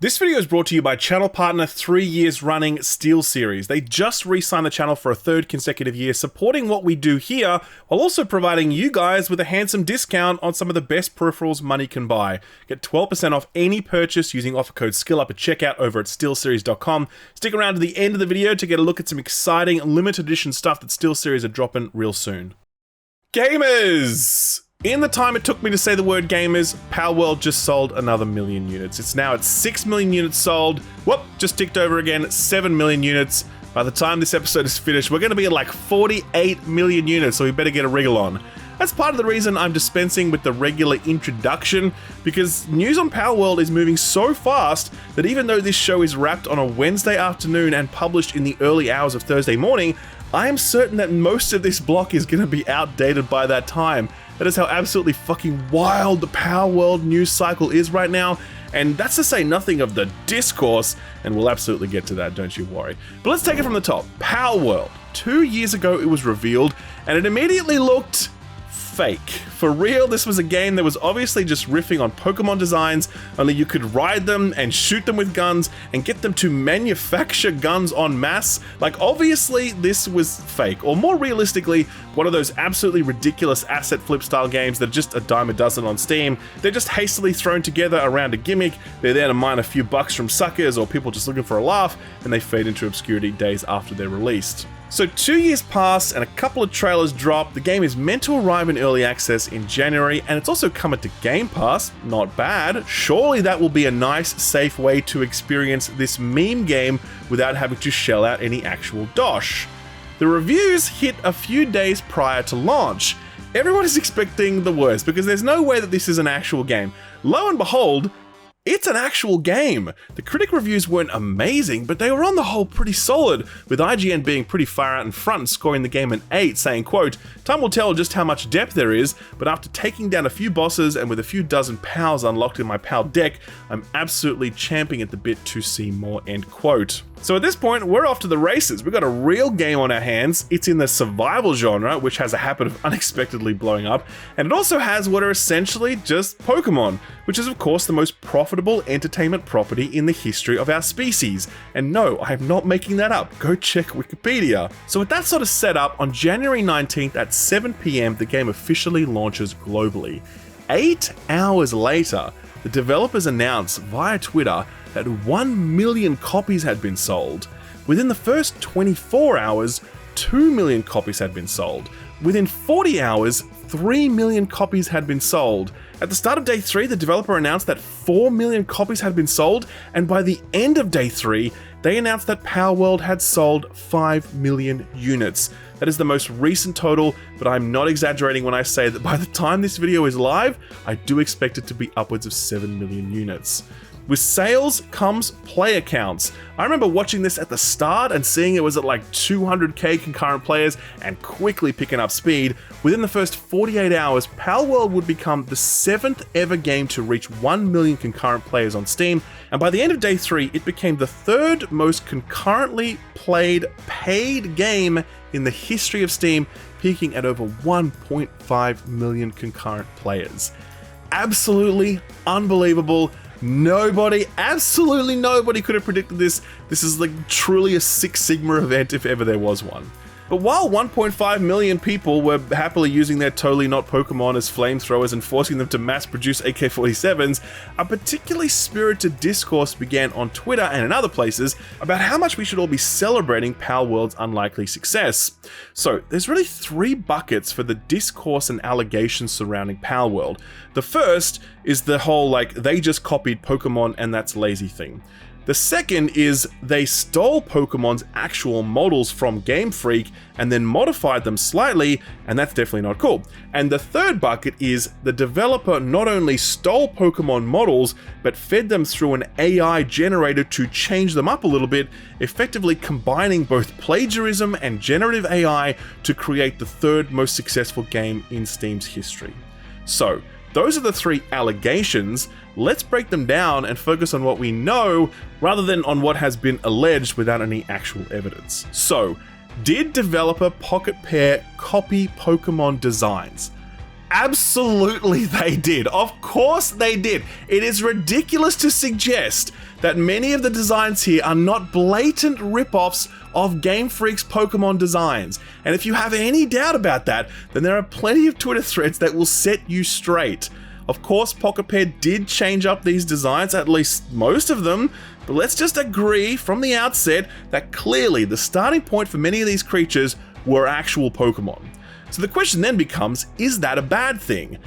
This video is brought to you by channel partner 3 years running SteelSeries. They just re-signed the channel for a third consecutive year, supporting what we do here, while also providing you guys with a handsome discount on some of the best peripherals money can buy. Get 12% off any purchase using offer code SKILLUP at checkout over at steelseries.com. Stick around to the end of the video to get a look at some exciting limited edition stuff that SteelSeries are dropping real soon. Gamers! In the time it took me to say the word gamers, Palworld just sold another million units. It's now at 6 million units sold. Whoop, just ticked over again, 7 million units. By the time this episode is finished, we're gonna be at like 48 million units, so we better get a wriggle on. That's part of the reason I'm dispensing with the regular introduction, because news on Palworld is moving so fast that even though this show is wrapped on a Wednesday afternoon and published in the early hours of Thursday morning, I am certain that most of this block is gonna be outdated by that time. That is how absolutely fucking wild the Palworld news cycle is right now, and that's to say nothing of the discourse, and we'll absolutely get to that, don't you worry. But let's take it from the top. Palworld. 2 years ago it was revealed, and it immediately looked fake. For real, this was a game that was obviously just riffing on Pokemon designs, only you could ride them and shoot them with guns and get them to manufacture guns en masse. Like, obviously this was fake, or more realistically, one of those absolutely ridiculous asset flip style games that are just a dime a dozen on Steam. They're just hastily thrown together around a gimmick, they're there to mine a few bucks from suckers or people just looking for a laugh, and they fade into obscurity days after they're released. So 2 years pass and a couple of trailers drop. The game is meant to arrive in early access in January, and it's also coming to Game Pass. Not bad. Surely that will be a nice, safe way to experience this meme game without having to shell out any actual dosh. The reviews hit a few days prior to launch. Everyone is expecting the worst because there's no way that this is an actual game. Lo and behold, it's an actual game. The critic reviews weren't amazing, but they were on the whole pretty solid, with IGN being pretty far out in front and scoring the game an 8, saying, quote, "Time will tell just how much depth there is, but after taking down a few bosses and with a few dozen pals unlocked in my pal deck, I'm absolutely champing at the bit to see more," end quote. So at this point, we're off to the races. We've got a real game on our hands. It's in the survival genre, which has a habit of unexpectedly blowing up, and it also has what are essentially just Pokemon, which is of course the most profitable entertainment property in the history of our species. And no, I'm not making that up. Go check Wikipedia. So with that sort of setup, on January 19th at 7 PM, the game officially launches globally. 8 hours later, the developers announced via Twitter that 1 million copies had been sold. Within the first 24 hours, 2 million copies had been sold. Within 40 hours, 3 million copies had been sold. At the start of day 3, the developer announced that 4 million copies had been sold, and by the end of day 3, they announced that Palworld had sold 5 million units. That is the most recent total, but I'm not exaggerating when I say that by the time this video is live, I do expect it to be upwards of 7 million units. With sales comes player counts. I remember watching this at the start and seeing it was at like 200k concurrent players and quickly picking up speed. Within the first 48 hours, Palworld would become the 7th ever game to reach 1 million concurrent players on Steam, and by the end of day 3, it became the 3rd most concurrently played paid game in the history of Steam, peaking at over 1.5 million concurrent players. Absolutely unbelievable. Absolutely nobody could have predicted this. This is like truly a Six Sigma event if ever there was one. But while 1.5 million people were happily using their totally not Pokemon as flamethrowers and forcing them to mass produce AK-47s, a particularly spirited discourse began on Twitter and in other places about how much we should all be celebrating Palworld's unlikely success. So there's really 3 buckets for the discourse and allegations surrounding Palworld. The first is the whole like, they just copied Pokemon and that's lazy thing. The second is they stole Pokemon's actual models from Game Freak and then modified them slightly, and that's definitely not cool. And the third bucket is the developer not only stole Pokemon models, but fed them through an AI generator to change them up a little bit, effectively combining both plagiarism and generative AI to create the 3rd most successful game in Steam's history. So, those are the 3 allegations. Let's break them down and focus on what we know rather than on what has been alleged without any actual evidence. So, did developer Pocket Pair copy Pokemon designs? absolutely they did. Of course they did. It is ridiculous to suggest that many of the designs here are not blatant rip-offs of Game Freak's Pokemon designs. And if you have any doubt about that, then there are plenty of Twitter threads that will set you straight. Of course, Pocket Pair did change up these designs, at least most of them, but let's just agree from the outset that clearly the starting point for many of these creatures were actual Pokemon. So the question then becomes, is that a bad thing?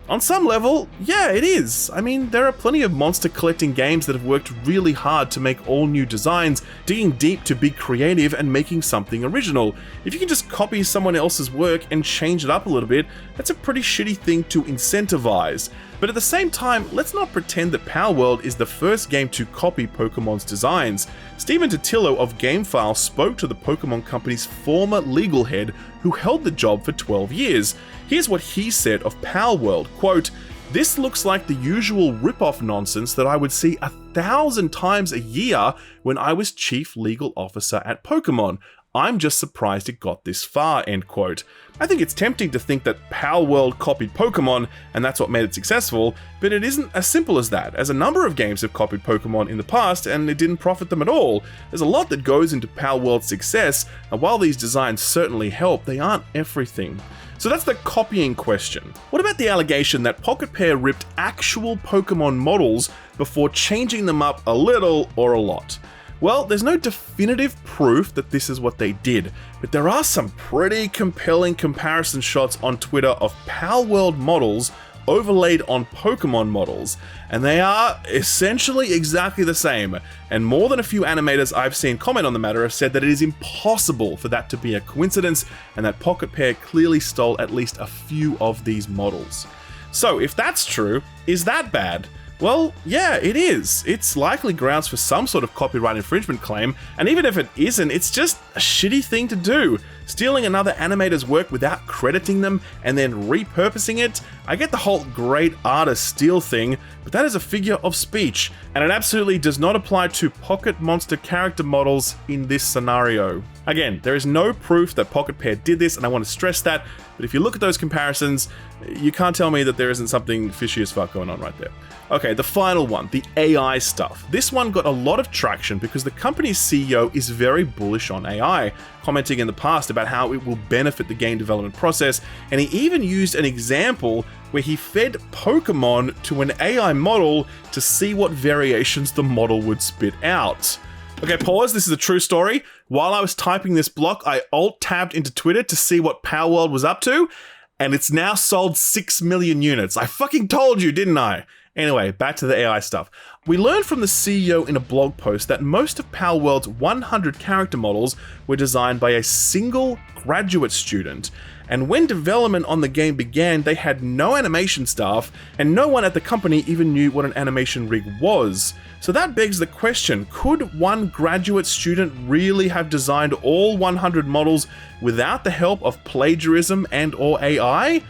On some level, yeah, it is. I mean, there are plenty of monster collecting games that have worked really hard to make all new designs, digging deep to be creative and making something original. If you can just copy someone else's work and change it up a little bit, that's a pretty shitty thing to incentivize. But at the same time, let's not pretend that Palworld is the first game to copy Pokemon's designs. Stephen Totillo of GameFile spoke to the Pokemon company's former legal head who held the job for 12 years. Here's what he said of Palworld, quote, "This looks like the usual rip-off nonsense that I would see 1,000 times a year when I was chief legal officer at Pokemon. I'm just surprised it got this far," end quote. I think it's tempting to think that Palworld copied Pokemon and that's what made it successful, but it isn't as simple as that, as a number of games have copied Pokemon in the past and it didn't profit them at all. There's a lot that goes into Palworld's success, and while these designs certainly help, they aren't everything. So that's the copying question. What about the allegation that Pocket Pair ripped actual Pokemon models before changing them up a little or a lot? Well, there's no definitive proof that this is what they did, but there are some pretty compelling comparison shots on Twitter of Palworld models overlaid on Pokemon models, and they are essentially exactly the same, and more than a few animators I've seen comment on the matter have said that it is impossible for that to be a coincidence, and that Pocket Pair clearly stole at least a few of these models. So if that's true, is that bad? Well, yeah, it is. It's likely grounds for some sort of copyright infringement claim, and even if it isn't, it's just a shitty thing to do. Stealing another animator's work without crediting them and then repurposing it? I get the whole great artist steal thing, but that is a figure of speech, and it absolutely does not apply to Pocket Monster character models in this scenario. Again, there is no proof that Pocket Pair did this, and I want to stress that, but if you look at those comparisons, you can't tell me that there isn't something fishy as fuck going on right there. Okay, the final one, the AI stuff. This one got a lot of traction because the company's CEO is very bullish on AI, commenting in the past about how it will benefit the game development process, and he even used an example where he fed Pokemon to an AI model to see what variations the model would spit out. Okay, pause, this is a true story. While I was typing this block, I alt-tabbed into Twitter to see what Palworld was up to, and it's now sold 6 million units. I fucking told you, didn't I? Anyway, back to the AI stuff. We learned from the CEO in a blog post that most of Palworld's 100 character models were designed by a single graduate student, and when development on the game began, they had no animation staff, and no one at the company even knew what an animation rig was. So that begs the question, could one graduate student really have designed all 100 models without the help of plagiarism and/or AI?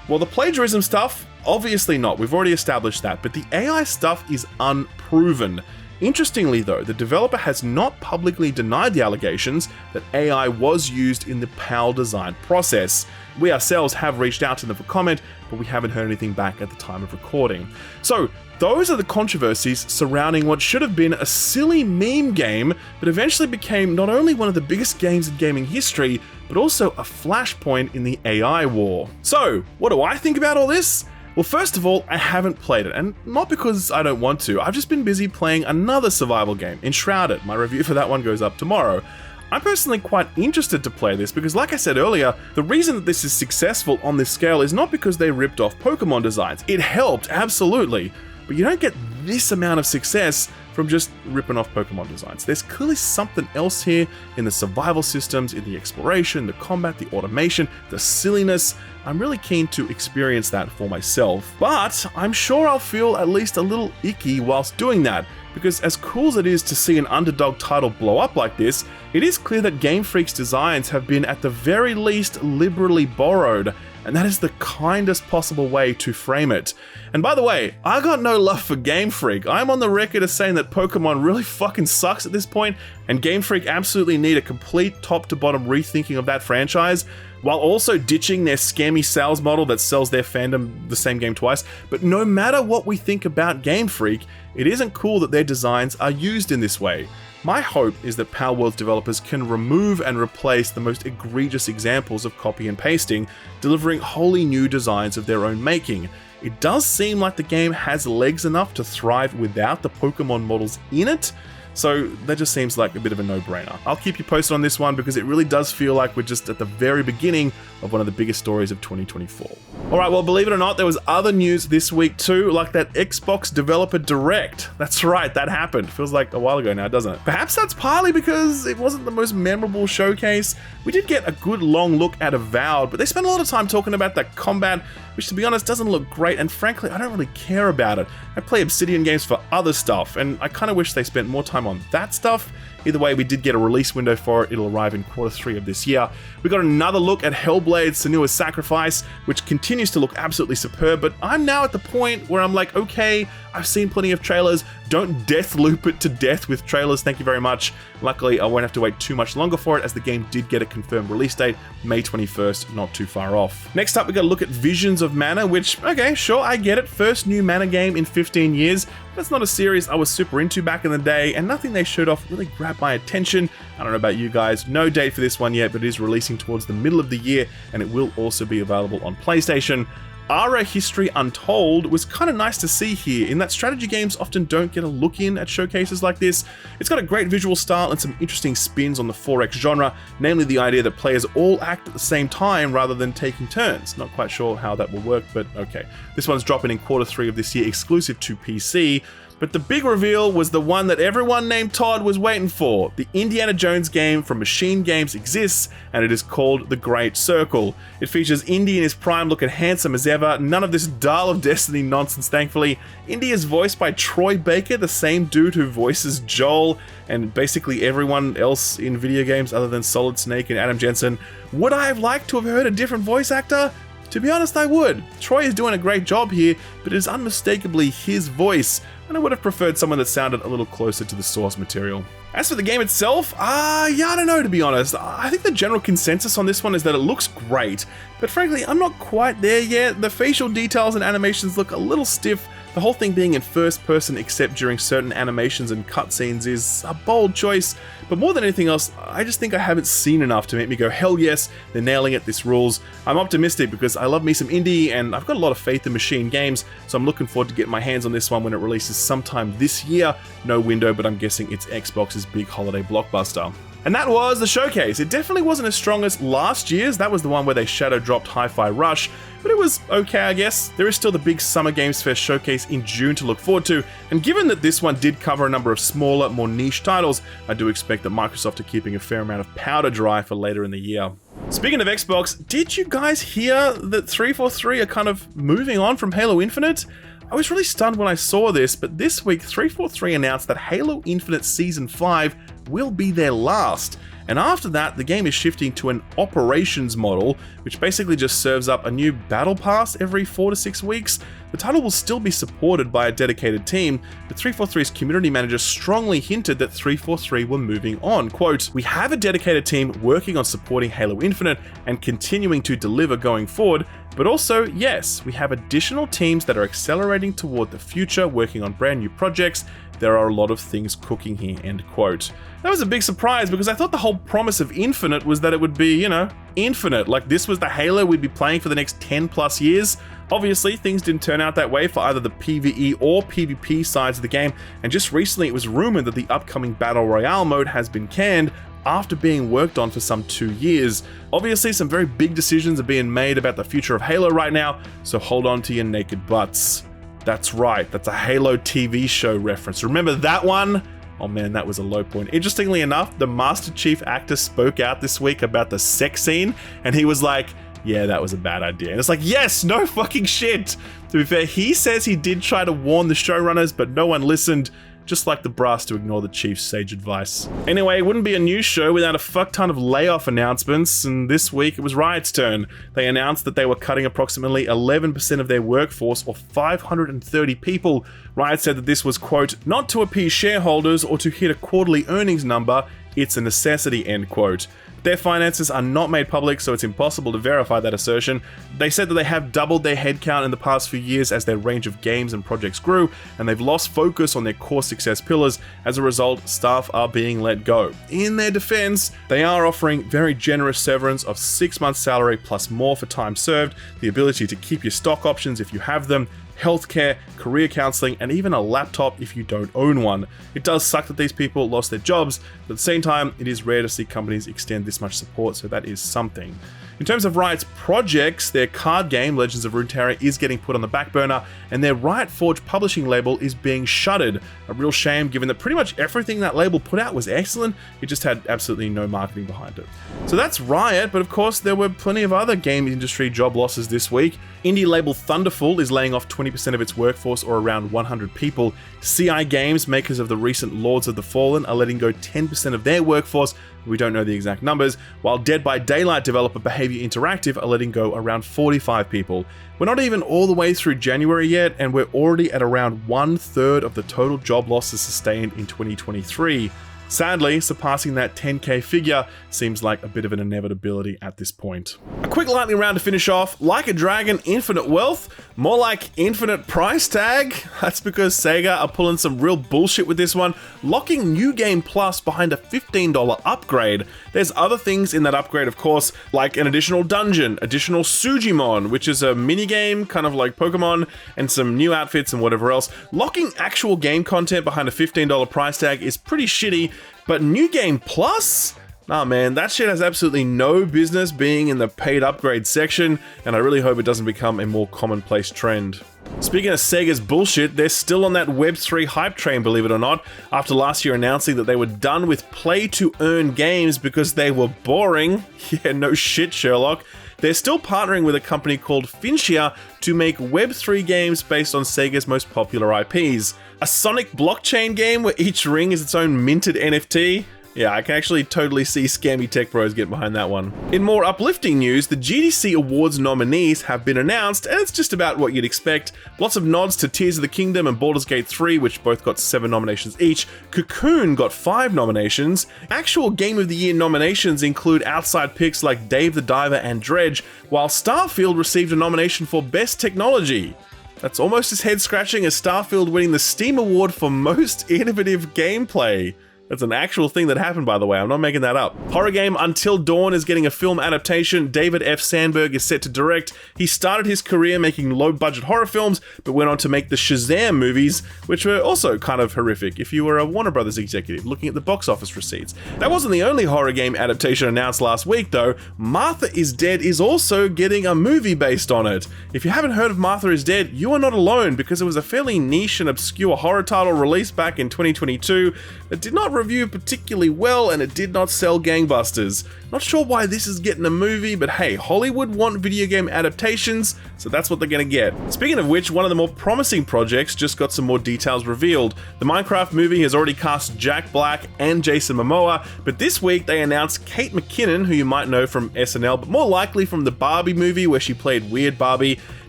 Well, the plagiarism stuff, obviously not, we've already established that, but the AI stuff is unproven. Interestingly though, the developer has not publicly denied the allegations that AI was used in the PAL design process. We ourselves have reached out to them for comment, but we haven't heard anything back at the time of recording. So, those are the controversies surrounding what should have been a silly meme game, but eventually became not only one of the biggest games in gaming history, but also a flashpoint in the AI war. So, what do I think about all this? Well, first of all, I haven't played it, and not because I don't want to, I've just been busy playing another survival game, Enshrouded. My review for that one goes up tomorrow. I'm personally quite interested to play this because, like I said earlier, the reason that this is successful on this scale is not because they ripped off Pokemon designs. It helped, absolutely, but you don't get this amount of success from just ripping off Pokemon designs. There's clearly something else here in the survival systems, in the exploration, the combat, the automation, the silliness. I'm really keen to experience that for myself, but I'm sure I'll feel at least a little icky whilst doing that, because as cool as it is to see an underdog title blow up like this, it is clear that Game Freak's designs have been at the very least liberally borrowed, and that is the kindest possible way to frame it. And by the way, I got no love for Game Freak. I'm on the record as saying that Pokemon really fucking sucks at this point, and Game Freak absolutely need a complete top to bottom rethinking of that franchise. while also ditching their scammy sales model that sells their fandom the same game twice. But no matter what we think about Game Freak, it isn't cool that their designs are used in this way. My hope is that Palworld developers can remove and replace the most egregious examples of copy and pasting, delivering wholly new designs of their own making. It does seem like the game has legs enough to thrive without the Pokemon models in it, so that just seems like a bit of a no-brainer. I'll keep you posted on this one because it really does feel like we're just at the very beginning of one of the biggest stories of 2024. Alright, well, believe it or not, there was other news this week too, like that Xbox Developer Direct. That's right, that happened. Feels like a while ago now, doesn't it? Perhaps that's partly because it wasn't the most memorable showcase. We did get a good long look at Avowed, but they spent a lot of time talking about that combat, which to be honest doesn't look great, and frankly, I don't really care about it. I play Obsidian games for other stuff, and I kind of wish they spent more time on that stuff. Either way, we did get a release window for it. It'll arrive in Q3 of this year. We got another look at Hellblade: Senua's Sacrifice, which continues to look absolutely superb, but I'm now at the point where I'm like, okay, I've seen plenty of trailers. Don't death loop it to death with trailers, thank you very much. Luckily, I won't have to wait too much longer for it, as the game did get a confirmed release date, May 21st, not too far off. Next up, we got a look at Visions of Mana, which, okay, sure, I get it. First new Mana game in 15 years. That's not a series I was super into back in the day, and nothing they showed off really grabbed my attention. I don't know about you guys, no date for this one yet, but it is releasing towards the middle of the year, and it will also be available on PlayStation. Ara History Untold was kind of nice to see here, in that strategy games often don't get a look in at showcases like this. It's got a great visual style and some interesting spins on the 4X genre, namely the idea that players all act at the same time rather than taking turns. Not quite sure how that will work, but okay. This one's dropping in Q3 of this year, exclusive to PC. But the big reveal was the one that everyone named Todd was waiting for. The Indiana Jones game from Machine Games exists, and it is called The Great Circle. It features Indy in his prime, looking handsome as ever. None of this Dial of Destiny nonsense, thankfully. Indy is voiced by Troy Baker, the same dude who voices Joel, and basically everyone else in video games other than Solid Snake and Adam Jensen. Would I have liked to have heard a different voice actor? To be honest, I would. Troy is doing a great job here, but it is unmistakably his voice, and I would have preferred someone that sounded a little closer to the source material. As for the game itself, yeah, I don't know, to be honest. I think the general consensus on this one is that it looks great, but frankly, I'm not quite there yet. The facial details and animations look a little stiff. The whole thing being in first person except during certain animations and cutscenes is a bold choice, but more than anything else, I just think I haven't seen enough to make me go, hell yes, they're nailing it, this rules. I'm optimistic because I love me some indie, and I've got a lot of faith in Machine Games, so I'm looking forward to getting my hands on this one when it releases sometime this year. No window, but I'm guessing it's Xbox's big holiday blockbuster. And that was the showcase. It definitely wasn't as strong as last year's. That was the one where they shadow dropped Hi-Fi Rush, but it was okay, I guess. There is still the big Summer Games Fest showcase in June to look forward to, and given that this one did cover a number of smaller, more niche titles, I do expect that Microsoft are keeping a fair amount of powder dry for later in the year. Speaking of Xbox, did you guys hear that 343 are kind of moving on from Halo Infinite? I was really stunned when I saw this, but this week 343 announced that Halo Infinite Season 5 will be their last. And after that, the game is shifting to an operations model, which basically just serves up a new battle pass every 4 to 6 weeks. The title will still be supported by a dedicated team, but 343's community manager strongly hinted that 343 were moving on. Quote, "We have a dedicated team working on supporting Halo Infinite and continuing to deliver going forward, but also, yes, we have additional teams that are accelerating toward the future, working on brand new projects. There are a lot of things cooking here," end quote. That was a big surprise because I thought the whole promise of Infinite was that it would be, you know, infinite, like this was the Halo we'd be playing for the next 10 plus years. Obviously, things didn't turn out that way for either the PvE or PvP sides of the game, and just recently it was rumored that the upcoming Battle Royale mode has been canned after being worked on for some 2 years. Obviously, some very big decisions are being made about the future of Halo right now, so hold on to your naked butts. That's right, that's a Halo TV show reference. Remember that one? Oh man, that was a low point. Interestingly enough, the Master Chief actor spoke out this week about the sex scene, and he was like, yeah, that was a bad idea. And it's like, yes, no fucking shit. To be fair, he says he did try to warn the showrunners, but no one listened. Just like the brass to ignore the Chief's sage advice. Anyway, it wouldn't be a news show without a fuck ton of layoff announcements, and this week it was Riot's turn. They announced that they were cutting approximately 11% of their workforce, or 530 people. Riot said that this was, quote, "not to appease shareholders or to hit a quarterly earnings number. It's a necessity, end quote. Their finances are not made public, so it's impossible to verify that assertion. They said that they have doubled their headcount in the past few years as their range of games and projects grew, and they've lost focus on their core success pillars. As a result, staff are being let go. In their defense, they are offering very generous severance of 6 months' salary plus more for time served, the ability to keep your stock options if you have them, healthcare, career counseling, and even a laptop if you don't own one. It does suck that these people lost their jobs, but at the same time, it is rare to see companies extend this much support, so that is something. In terms of Riot's projects, their card game, Legends of Runeterra, is getting put on the back burner, and their Riot Forge publishing label is being shuttered. A real shame, given that pretty much everything that label put out was excellent, it just had absolutely no marketing behind it. So that's Riot, but of course there were plenty of other game industry job losses this week. Indie label Thunderful is laying off 20% of its workforce, or around 100 people. CI Games, makers of the recent Lords of the Fallen, are letting go 10% of their workforce. We don't know the exact numbers, while Dead by Daylight developer Behavior Interactive are letting go around 45 people. We're not even all the way through January yet, and we're already at around 1/3 of the total job losses sustained in 2023. Sadly, surpassing that 10k figure seems like a bit of an inevitability at this point. A quick lightning round to finish off. Like a Dragon, infinite wealth? More like infinite price tag? That's because Sega are pulling some real bullshit with this one, locking New Game Plus behind a $15 upgrade. There's other things in that upgrade, of course, like an additional dungeon, additional Sujimon, which is a minigame, kind of like Pokemon, and some new outfits and whatever else. Locking actual game content behind a $15 price tag is pretty shitty, but New Game Plus? Nah man, that shit has absolutely no business being in the paid upgrade section, and I really hope it doesn't become a more commonplace trend. Speaking of Sega's bullshit, they're still on that Web3 hype train, believe it or not, after last year announcing that they were done with play-to-earn games because they were boring. Yeah, no shit, Sherlock. They're still partnering with a company called Finchia to make Web3 games based on Sega's most popular IPs. A Sonic blockchain game where each ring is its own minted NFT? Yeah, I can actually totally see scammy tech bros get behind that one. In more uplifting news, the GDC Awards nominees have been announced, and it's just about what you'd expect. Lots of nods to Tears of the Kingdom and Baldur's Gate 3, which both got 7 nominations each. Cocoon got 5 nominations. Actual Game of the Year nominations include outside picks like Dave the Diver and Dredge, while Starfield received a nomination for Best Technology. That's almost as head-scratching as Starfield winning the Steam Award for Most Innovative Gameplay. That's an actual thing that happened, by the way. I'm not making that up. Horror game Until Dawn is getting a film adaptation. David F. Sandberg is set to direct. He started his career making low-budget horror films, but went on to make the Shazam movies, which were also kind of horrific if you were a Warner Brothers executive looking at the box office receipts. That wasn't the only horror game adaptation announced last week, though. Martha is Dead is also getting a movie based on it. If you haven't heard of Martha is Dead, you are not alone, because it was a fairly niche and obscure horror title released back in 2022 that did not review particularly well, and it did not sell gangbusters. Not sure why this is getting a movie, but hey, Hollywood want video game adaptations, so that's what they're gonna get. Speaking of which, one of the more promising projects just got some more details revealed. The Minecraft movie has already cast Jack Black and Jason Momoa, but this week they announced Kate McKinnon, who you might know from SNL, but more likely from the Barbie movie where she played Weird Barbie.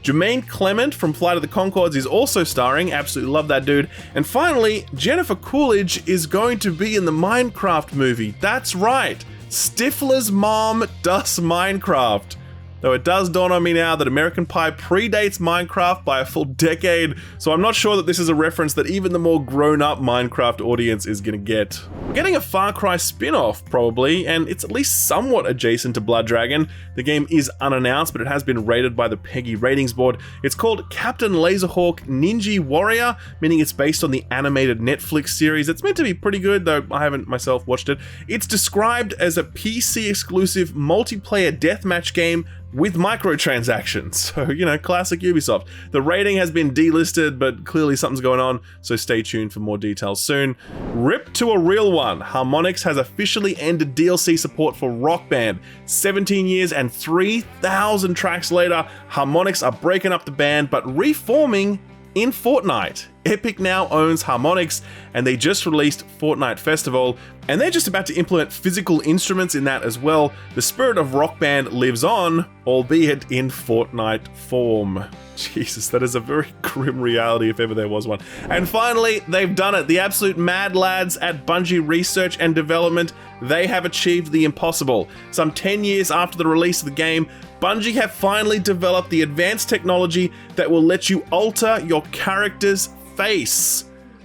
Jermaine Clement from Flight of the Conchords is also starring, absolutely love that dude. And finally, Jennifer Coolidge is going to be in the Minecraft movie. That's right, Stifler's mom does Minecraft. Though it does dawn on me now that American Pie predates Minecraft by a full decade, so I'm not sure that this is a reference that even the more grown-up Minecraft audience is gonna get. We're getting a Far Cry spin-off, probably, and it's at least somewhat adjacent to Blood Dragon. The game is unannounced, but it has been rated by the PEGI ratings board. It's called Captain Laserhawk Ninja Warrior, meaning it's based on the animated Netflix series. It's meant to be pretty good, though I haven't myself watched it. It's described as a PC-exclusive multiplayer deathmatch game with microtransactions. So, you know, classic Ubisoft. The rating has been delisted, but clearly something's going on, so stay tuned for more details soon. Rip to a real one. Harmonix has officially ended DLC support for Rock Band. 17 years and 3,000 tracks later, Harmonix are breaking up the band, but reforming in Fortnite. Epic now owns Harmonix, and they just released Fortnite Festival, and they're just about to implement physical instruments in that as well. The spirit of Rock Band lives on, albeit in Fortnite form. Jesus, that is a very grim reality if ever there was one. And finally, they've done it. The absolute mad lads at Bungie Research and Development, they have achieved the impossible. Some 10 years after the release of the game, Bungie have finally developed the advanced technology that will let you alter your character's face.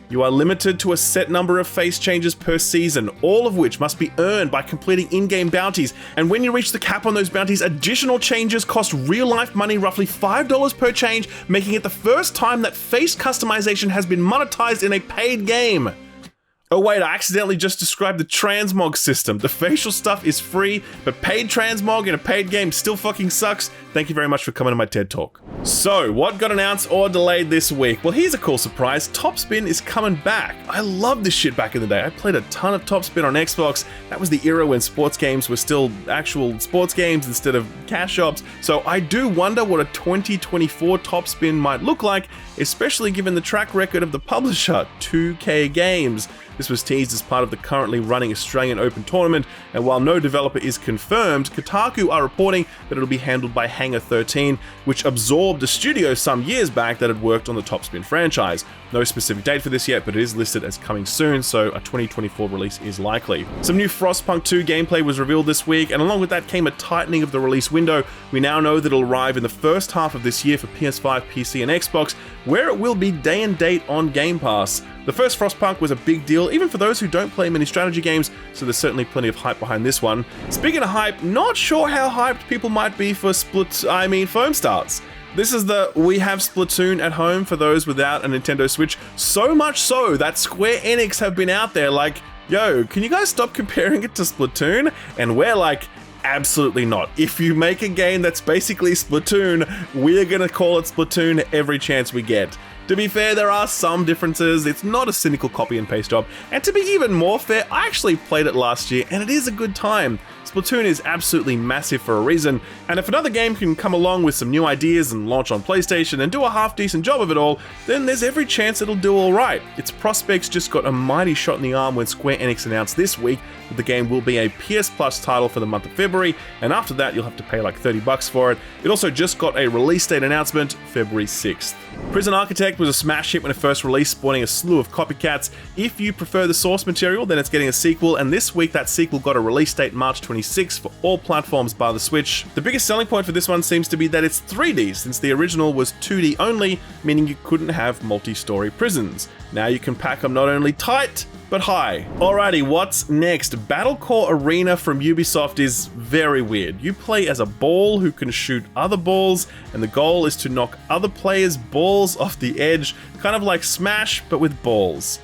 You are limited to a set number of face changes per season, all of which must be earned by completing in-game bounties. And when you reach the cap on those bounties, additional changes cost real-life money, roughly $5 per change, making it the first time that face customization has been monetized in a paid game. Oh wait, I accidentally just described the transmog system. The facial stuff is free, but paid transmog in a paid game still fucking sucks. Thank you very much for coming to my TED Talk. So, what got announced or delayed this week? Well, here's a cool surprise. Topspin is coming back. I loved this shit back in the day. I played a ton of Topspin on Xbox. That was the era when sports games were still actual sports games instead of cash shops. So I do wonder what a 2024 Topspin might look like, especially given the track record of the publisher, 2K Games. This was teased as part of the currently running Australian Open tournament, and while no developer is confirmed, Kotaku are reporting that it'll be handled by Hangar 13, which absorbed a studio some years back that had worked on the Topspin franchise. No specific date for this yet, but it is listed as coming soon, so a 2024 release is likely. Some new Frostpunk 2 gameplay was revealed this week, and along with that came a tightening of the release window. We now know that it'll arrive in the first half of this year for PS5, PC, and Xbox, where it will be day and date on Game Pass. The first Frostpunk was a big deal, even for those who don't play many strategy games, so there's certainly plenty of hype behind this one. Speaking of hype, not sure how hyped people might be for Foam Starts. This is the we have Splatoon at home for those without a Nintendo Switch, so much so that Square Enix have been out there like, yo, can you guys stop comparing it to Splatoon? And we're like, absolutely not. If you make a game that's basically Splatoon, we're gonna call it Splatoon every chance we get. To be fair, there are some differences. It's not a cynical copy and paste job. And to be even more fair, I actually played it last year and it is a good time. Splatoon is absolutely massive for a reason, and if another game can come along with some new ideas and launch on PlayStation and do a half-decent job of it all, then there's every chance it'll do alright. Its prospects just got a mighty shot in the arm when Square Enix announced this week that the game will be a PS Plus title for the month of February, and after that you'll have to pay like $30 for it. It also just got a release date announcement, February 6th. Prison Architect was a smash hit when it first released, spawning a slew of copycats. If you prefer the source material, then it's getting a sequel, and this week that sequel got a release date March 26th for all platforms bar the Switch. The biggest selling point for this one seems to be that it's 3D, since the original was 2D only, meaning you couldn't have multi-story prisons. Now you can pack them not only tight, but high. Alrighty, what's next? Battlecore Arena from Ubisoft is very weird. You play as a ball who can shoot other balls, and the goal is to knock other players' balls off the edge, kind of like Smash, but with balls.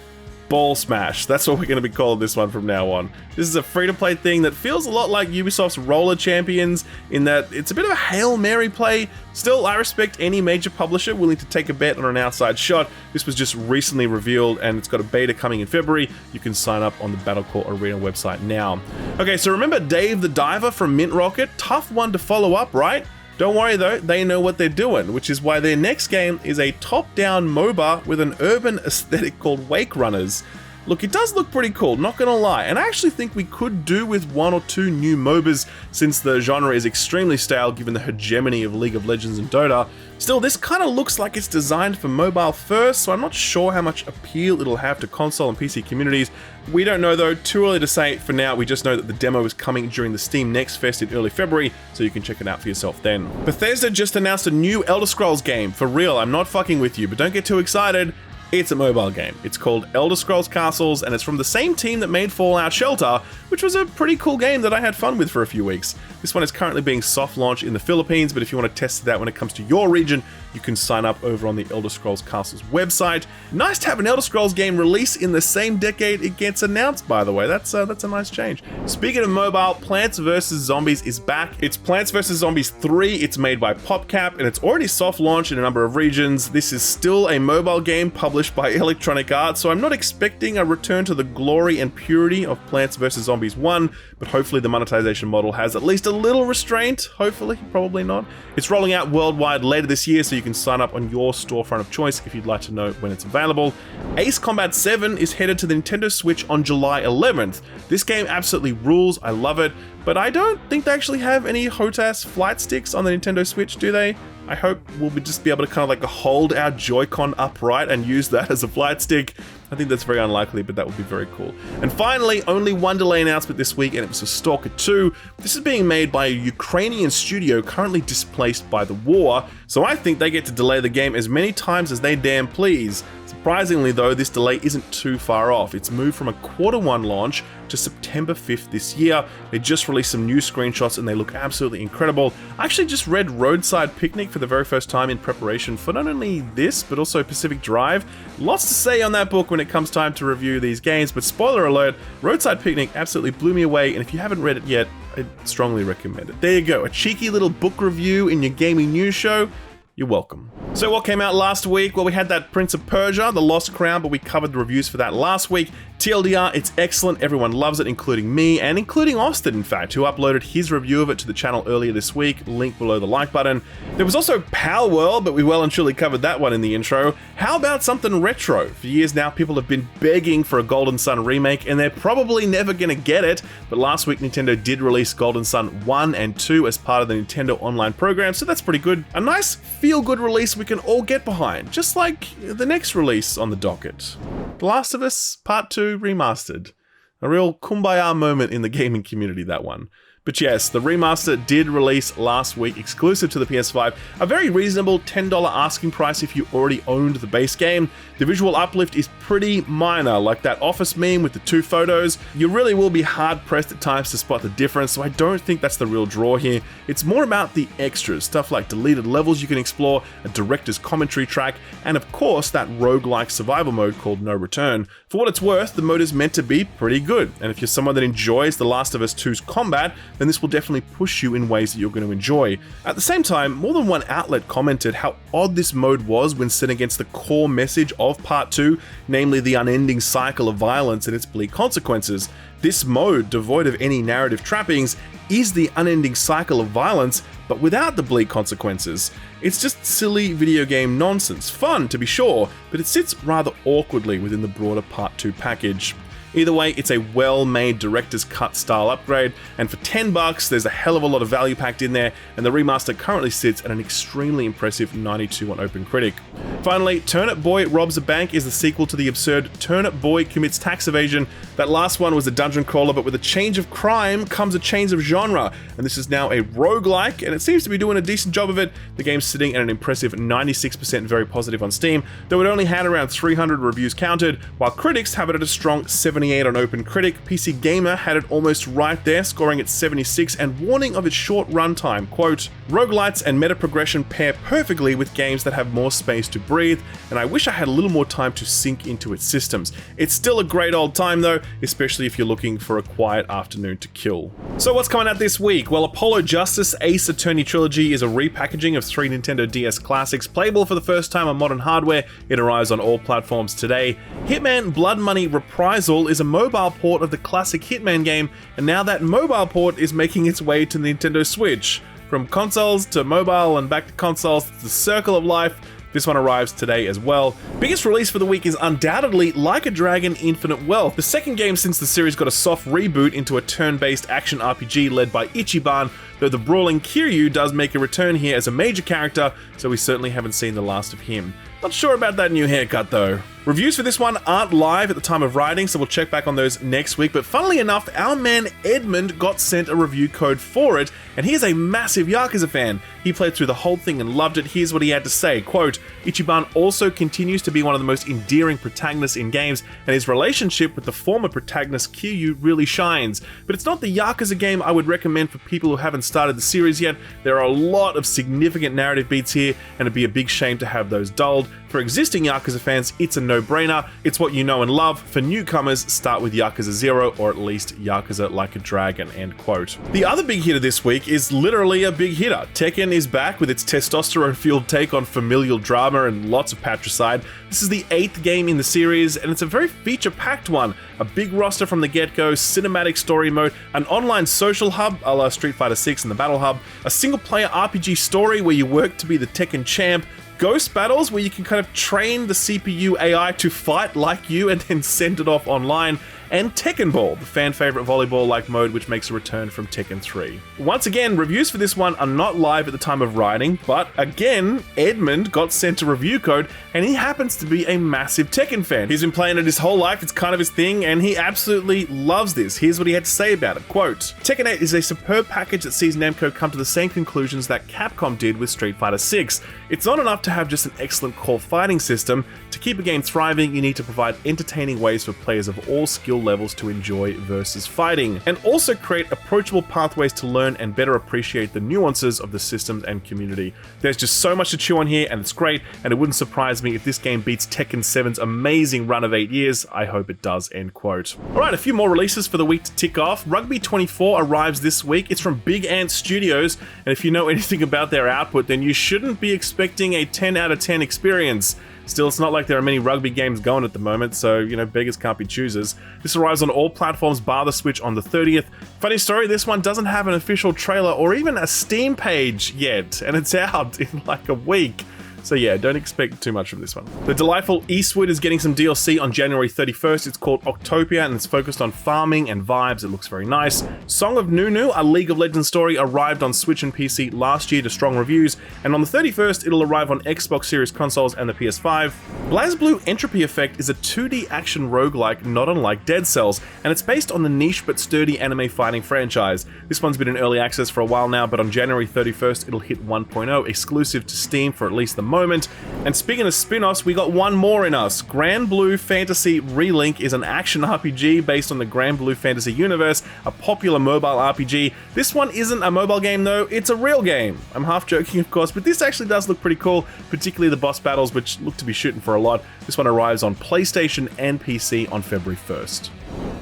Ball Smash, that's what we're going to be calling this one from now on. This is a free-to-play thing that feels a lot like Ubisoft's Roller Champions in that it's a bit of a Hail Mary play. Still, I respect any major publisher willing to take a bet on an outside shot. This was just recently revealed and it's got a beta coming in February. You can sign up on the Battlecore Arena website now. Okay, so remember Dave the Diver from Mint Rocket? Tough one to follow up, right? Don't worry though, they know what they're doing, which is why their next game is a top-down MOBA with an urban aesthetic called Wake Runners. Look, it does look pretty cool, not gonna lie, and I actually think we could do with one or two new MOBAs since the genre is extremely stale given the hegemony of League of Legends and Dota. Still, this kind of looks like it's designed for mobile first, so I'm not sure how much appeal it'll have to console and PC communities. We don't know though, too early to say. For now, we just know that the demo is coming during the Steam Next Fest in early February, so you can check it out for yourself then. Bethesda just announced a new Elder Scrolls game. For real, I'm not fucking with you, but don't get too excited. It's a mobile game. It's called Elder Scrolls Castles, and it's from the same team that made Fallout Shelter, which was a pretty cool game that I had fun with for a few weeks. This one is currently being soft launched in the Philippines, but if you want to test it out when it comes to your region, you can sign up over on the Elder Scrolls Castles website. Nice to have an Elder Scrolls game release in the same decade it gets announced, by the way. That's a nice change. Speaking of mobile, Plants vs. Zombies is back. It's Plants vs. Zombies 3. It's made by PopCap, and it's already soft launched in a number of regions. This is still a mobile game published by Electronic Arts, so I'm not expecting a return to the glory and purity of Plants vs. Zombies 1, but hopefully the monetization model has at least a little restraint, hopefully, probably not. It's rolling out worldwide later this year, so you can sign up on your storefront of choice if you'd like to know when it's available. Ace Combat 7 is headed to the Nintendo Switch on July 11th. This game absolutely rules, I love it, but I don't think they actually have any HOTAS flight sticks on the Nintendo Switch, do they? I hope we'll just be able to kind of like hold our Joy-Con upright and use that as a flight stick. I think that's very unlikely, but that would be very cool. And finally, only one delay announcement this week, and it was for Stalker 2. This is being made by a Ukrainian studio currently displaced by the war, so I think they get to delay the game as many times as they damn please. Surprisingly though, this delay isn't too far off. It's moved from a Q1 launch to September 5th this year. They just released some new screenshots and they look absolutely incredible. I actually just read Roadside Picnic for the very first time in preparation for not only this, but also Pacific Drive. Lots to say on that book when it comes time to review these games, but spoiler alert, Roadside Picnic absolutely blew me away, and if you haven't read it yet, I strongly recommend it. There you go, a cheeky little book review in your gaming news show. You're welcome. So what came out last week? Well, we had that Prince of Persia, The Lost Crown, but we covered the reviews for that last week. TLDR, it's excellent, everyone loves it, including me, and including Austin, in fact, who uploaded his review of it to the channel earlier this week, link below the like button. There was also Palworld, but we well and truly covered that one in the intro. How about something retro? For years now, people have been begging for a Golden Sun remake, and they're probably never gonna get it, but last week Nintendo did release Golden Sun 1 and 2 as part of the Nintendo Online program, so that's pretty good. A nice, feel-good release we can all get behind, just like the next release on the docket. The Last of Us Part 2 Remastered. A real kumbaya moment in the gaming community, that one. But yes, the remaster did release last week, exclusive to the PS5. A very reasonable $10 asking price if you already owned the base game. The visual uplift is pretty minor, like that Office meme with the two photos. You really will be hard-pressed at times to spot the difference, so I don't think that's the real draw here. It's more about the extras, stuff like deleted levels you can explore, a director's commentary track, and of course that roguelike survival mode called No Return. For what it's worth, the mode is meant to be pretty good, and if you're someone that enjoys The Last of Us 2's combat, then this will definitely push you in ways that you're going to enjoy. At the same time, more than one outlet commented how odd this mode was when set against the core message of Part 2, namely the unending cycle of violence and its bleak consequences. This mode, devoid of any narrative trappings, is the unending cycle of violence, but without the bleak consequences. It's just silly video game nonsense, fun to be sure, but it sits rather awkwardly within the broader Part 2 package. Either way, it's a well-made director's cut style upgrade, and for $10, there's a hell of a lot of value packed in there, and the remaster currently sits at an extremely impressive 92 on OpenCritic. Finally, Turnip Boy Robs a Bank is the sequel to the absurd Turnip Boy Commits Tax Evasion. That last one was a dungeon crawler, but with a change of crime comes a change of genre, and this is now a roguelike, and it seems to be doing a decent job of it. The game's sitting at an impressive 96% very positive on Steam, though it only had around 300 reviews counted, while critics have it at a strong 78 on OpenCritic. PC Gamer had it almost right there, scoring at 76 and warning of its short runtime. Quote, "Roguelites and meta progression pair perfectly with games that have more space to breathe, and I wish I had a little more time to sink into its systems. It's still a great old time though, especially if you're looking for a quiet afternoon to kill." So what's coming out this week? Well, Apollo Justice Ace Attorney Trilogy is a repackaging of 3 Nintendo DS classics, playable for the first time on modern hardware. It arrives on all platforms today. Hitman Blood Money Reprisal is a mobile port of the classic Hitman game, and now that mobile port is making its way to the Nintendo Switch. From consoles to mobile and back to consoles, it's the circle of life. This one arrives today as well. Biggest release for the week is undoubtedly Like a Dragon Infinite Wealth, the second game since the series got a soft reboot into a turn-based action RPG led by Ichiban, though the brawling Kiryu does make a return here as a major character, so we certainly haven't seen the last of him. Not sure about that new haircut though. Reviews for this one aren't live at the time of writing, so we'll check back on those next week, but funnily enough, our man Edmond got sent a review code for it, and he's a massive Yakuza fan. He played through the whole thing and loved it. Here's what he had to say, quote, "Ichiban also continues to be one of the most endearing protagonists in games, and his relationship with the former protagonist Kiryu really shines. But it's not the Yakuza game I would recommend for people who haven't started the series yet. There are a lot of significant narrative beats here, and it'd be a big shame to have those dulled. For existing Yakuza fans, it's a no-brainer. It's what you know and love. For newcomers, start with Yakuza 0 or at least Yakuza Like a Dragon, end quote. The other big hitter this week is literally a big hitter. Tekken is back with its testosterone-fueled take on familial drama and lots of patricide. This is the 8th game in the series, and it's a very feature-packed one. A big roster from the get-go, cinematic story mode, an online social hub a la Street Fighter 6 and the Battle Hub, a single-player RPG story where you work to be the Tekken champ, ghost battles where you can kind of train the CPU AI to fight like you and then send it off online, and Tekken Ball, the fan-favorite volleyball-like mode which makes a return from Tekken 3. Once again, reviews for this one are not live at the time of writing, but again, Edmond got sent a review code, and he happens to be a massive Tekken fan. He's been playing it his whole life, it's kind of his thing, and he absolutely loves this. Here's what he had to say about it, quote, "Tekken 8 is a superb package that sees Namco come to the same conclusions that Capcom did with Street Fighter 6. It's not enough to have just an excellent core fighting system. To keep a game thriving, you need to provide entertaining ways for players of all skill levels to enjoy versus fighting, and also create approachable pathways to learn and better appreciate the nuances of the systems and community. There's just so much to chew on here, and it's great, and it wouldn't surprise me if this game beats Tekken 7's amazing run of 8 years. I hope it does," end quote. Alright, a few more releases for the week to tick off. Rugby 24 arrives this week. It's from Big Ant Studios, and if you know anything about their output, then you shouldn't be expecting a 10 out of 10 experience. Still, it's not like there are many rugby games going at the moment, so, beggars can't be choosers. This arrives on all platforms bar the Switch on the 30th. Funny story, this one doesn't have an official trailer or even a Steam page yet, and it's out in like a week. So yeah, don't expect too much from this one. The delightful Eastwood is getting some DLC on January 31st. It's called Octopia and it's focused on farming and vibes. It looks very nice. Song of Nunu, a League of Legends story, arrived on Switch and PC last year to strong reviews, and on the 31st it'll arrive on Xbox Series consoles and the PS5. BlazBlue Entropy Effect is a 2D action roguelike not unlike Dead Cells, and it's based on the niche but sturdy anime fighting franchise. This one's been in early access for a while now, but on January 31st it'll hit 1.0, exclusive to Steam for at least the moment. And speaking of spin-offs, we got one more in us. Grand Blue Fantasy Relink is an action RPG based on the Grand Blue Fantasy universe, a popular mobile RPG. This one isn't a mobile game though, it's a real game. I'm half joking of course, but this actually does look pretty cool, particularly the boss battles which look to be shooting for a lot. This one arrives on PlayStation and PC on February 1st.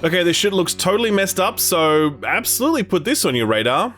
Okay, this shit looks totally messed up, so absolutely put this on your radar.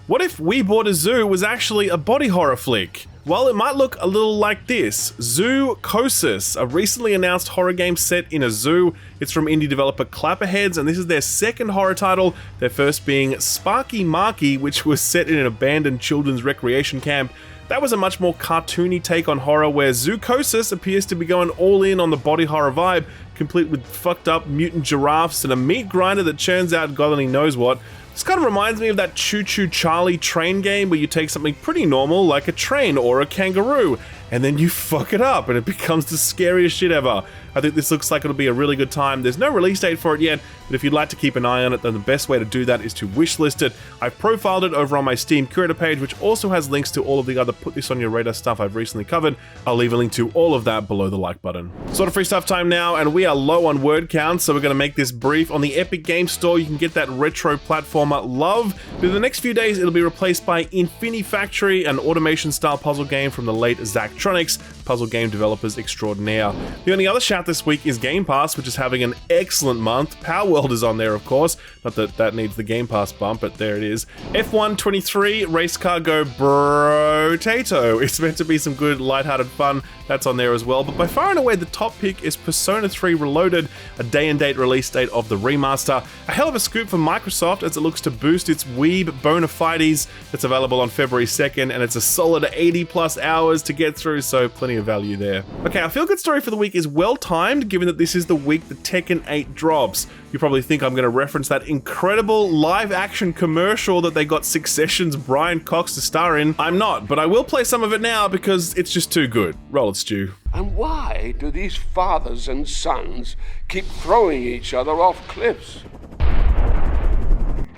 What if We Bought a Zoo was actually a body horror flick? Well, it might look a little like this. Zoochosis, a recently announced horror game set in a zoo. It's from indie developer Clapperheads, and this is their second horror title, their first being Sparky Marky, which was set in an abandoned children's recreation camp. That was a much more cartoony take on horror, where Zoochosis appears to be going all in on the body horror vibe, complete with fucked up mutant giraffes and a meat grinder that churns out God only knows what. This kind of reminds me of that Choo Choo Charlie train game where you take something pretty normal like a train or a kangaroo and then you fuck it up and it becomes the scariest shit ever. I think this looks like it'll be a really good time. There's no release date for it yet, but if you'd like to keep an eye on it, then the best way to do that is to wishlist it. I've profiled it over on my Steam Curator page, which also has links to all of the other put this on your radar stuff I've recently covered. I'll leave a link to all of that below the like button. Sort of free stuff time now, and we are low on word count, so we're going to make this brief. On the Epic Games Store, you can get that retro platformer Love, but in the next few days it'll be replaced by Infinifactory, an automation-style puzzle game from the late Zachtronics, puzzle game developers extraordinaire. The only other shout this week is Game Pass, which is having an excellent month. Palworld is on there, of course. Not that that needs the Game Pass bump, but there it is. F1 23 Race Car Go Brotato. It's meant to be some good, lighthearted fun. That's on there as well. But by far and away, the top pick is Persona 3 Reloaded, a day-and-date release date of the remaster. A hell of a scoop for Microsoft as it looks to boost its weeb bona fides. That's available on February 2nd, and it's a solid 80 plus hours to get through, so plenty of value there. Okay, our feel-good story for the week is well-timed, given that this is the week that Tekken 8 drops. You probably think I'm going to reference that incredible live-action commercial that they got Succession's Brian Cox to star in. I'm not, but I will play some of it now because it's just too good. Roll it, Stu. And why do these fathers and sons keep throwing each other off cliffs?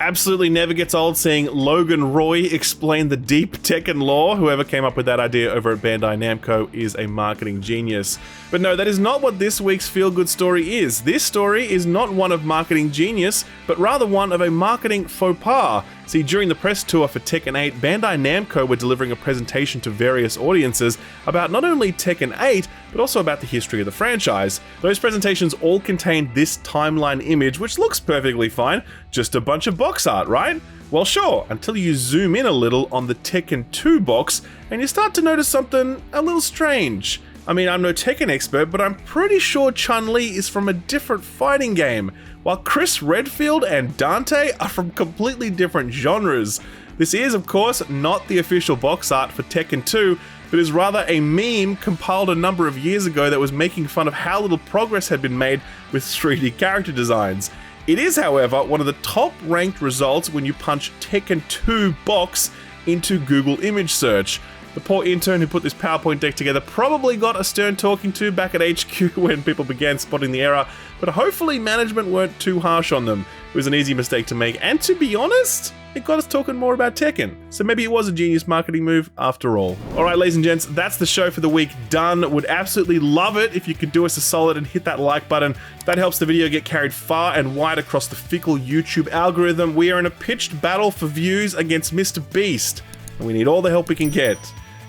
Absolutely never gets old seeing Logan Roy explain the deep Tekken lore. Whoever came up with that idea over at Bandai Namco is a marketing genius. But no, that is not what this week's feel-good story is. This story is not one of marketing genius, but rather one of a marketing faux pas. See, during the press tour for Tekken 8, Bandai Namco were delivering a presentation to various audiences about not only Tekken 8, but also about the history of the franchise. Those presentations all contained this timeline image, which looks perfectly fine, just a bunch of box art, right? Well, sure, until you zoom in a little on the Tekken 2 box, and you start to notice something a little strange. I mean, I'm no Tekken expert, but I'm pretty sure Chun-Li is from a different fighting game, while Chris Redfield and Dante are from completely different genres. This is, of course, not the official box art for Tekken 2, but is rather a meme compiled a number of years ago that was making fun of how little progress had been made with 3D character designs. It is, however, one of the top-ranked results when you punch Tekken 2 box into Google image search. The poor intern who put this PowerPoint deck together probably got a stern talking to back at HQ when people began spotting the error, but hopefully management weren't too harsh on them. It was an easy mistake to make, and to be honest, it got us talking more about Tekken. So maybe it was a genius marketing move after all. Alright, ladies and gents, that's the show for the week done. Would absolutely love it if you could do us a solid and hit that like button. That helps the video get carried far and wide across the fickle YouTube algorithm. We are in a pitched battle for views against Mr. Beast, and we need all the help we can get.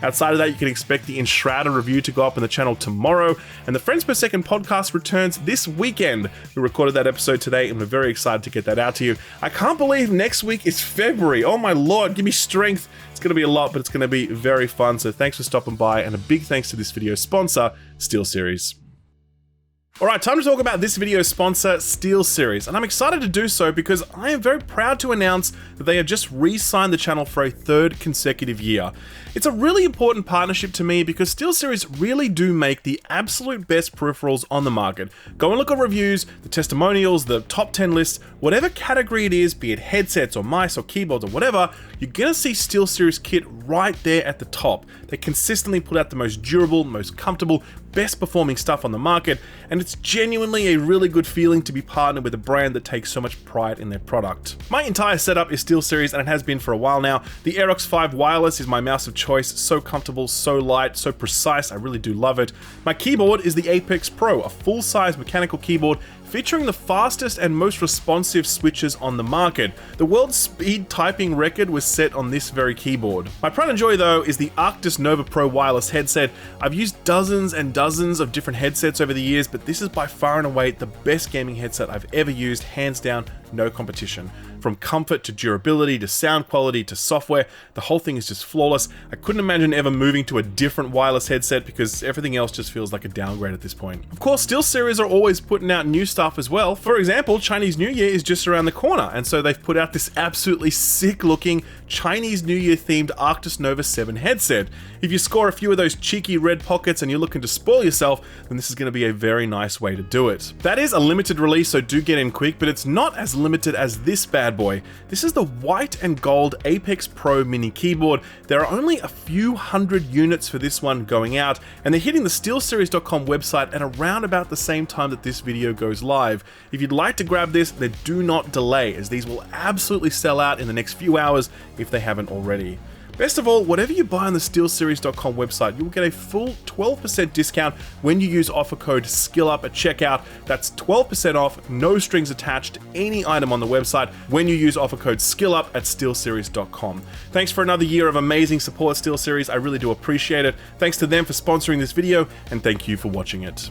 Outside of that, you can expect the Enshrouded review to go up on the channel tomorrow, and the Friends Per Second podcast returns this weekend. We recorded that episode today, and we're very excited to get that out to you. I can't believe next week is February. Oh my lord, give me strength. It's going to be a lot, but it's going to be very fun, so thanks for stopping by, and a big thanks to this video's sponsor, SteelSeries. Alright, time to talk about this video's sponsor, SteelSeries, and I'm excited to do so because I am very proud to announce that they have just re-signed the channel for a third consecutive year. It's a really important partnership to me because SteelSeries really do make the absolute best peripherals on the market. Go and look at reviews, the testimonials, the top 10 lists, whatever category it is, be it headsets or mice or keyboards or whatever, you're gonna see SteelSeries kit right there at the top. They consistently put out the most durable, most comfortable, best performing stuff on the market, and it's genuinely a really good feeling to be partnered with a brand that takes so much pride in their product. My entire setup is SteelSeries, and it has been for a while now. The Aerox 5 Wireless is my mouse of choice, so comfortable, so light, so precise, I really do love it. My keyboard is the Apex Pro, a full-size mechanical keyboard featuring the fastest and most responsive switches on the market. The world's speed typing record was set on this very keyboard. My pride and joy though is the Arctis Nova Pro wireless headset. I've used dozens and dozens of different headsets over the years, but this is by far and away the best gaming headset I've ever used, hands down, no competition. From comfort to durability to sound quality to software, the whole thing is just flawless. I couldn't imagine ever moving to a different wireless headset because everything else just feels like a downgrade at this point. Of course, SteelSeries are always putting out new stuff as well. For example, Chinese New Year is just around the corner, and so they've put out this absolutely sick looking Chinese New Year themed Arctis Nova 7 headset. If you score a few of those cheeky red pockets and you're looking to spoil yourself, then this is going to be a very nice way to do it. That is a limited release, so do get in quick, but it's not as limited as this bad boy. This is the white and gold Apex Pro mini keyboard. There are only a few hundred units for this one going out, and they're hitting the SteelSeries.com website at around about the same time that this video goes live. If you'd like to grab this, then do not delay, as these will absolutely sell out in the next few hours if they haven't already. Best of all, whatever you buy on the SteelSeries.com website, you'll get a full 12% discount when you use offer code SKILLUP at checkout. That's 12% off, no strings attached to any item on the website when you use offer code SKILLUP at SteelSeries.com. Thanks for another year of amazing support, SteelSeries. I really do appreciate it. Thanks to them for sponsoring this video, and thank you for watching it.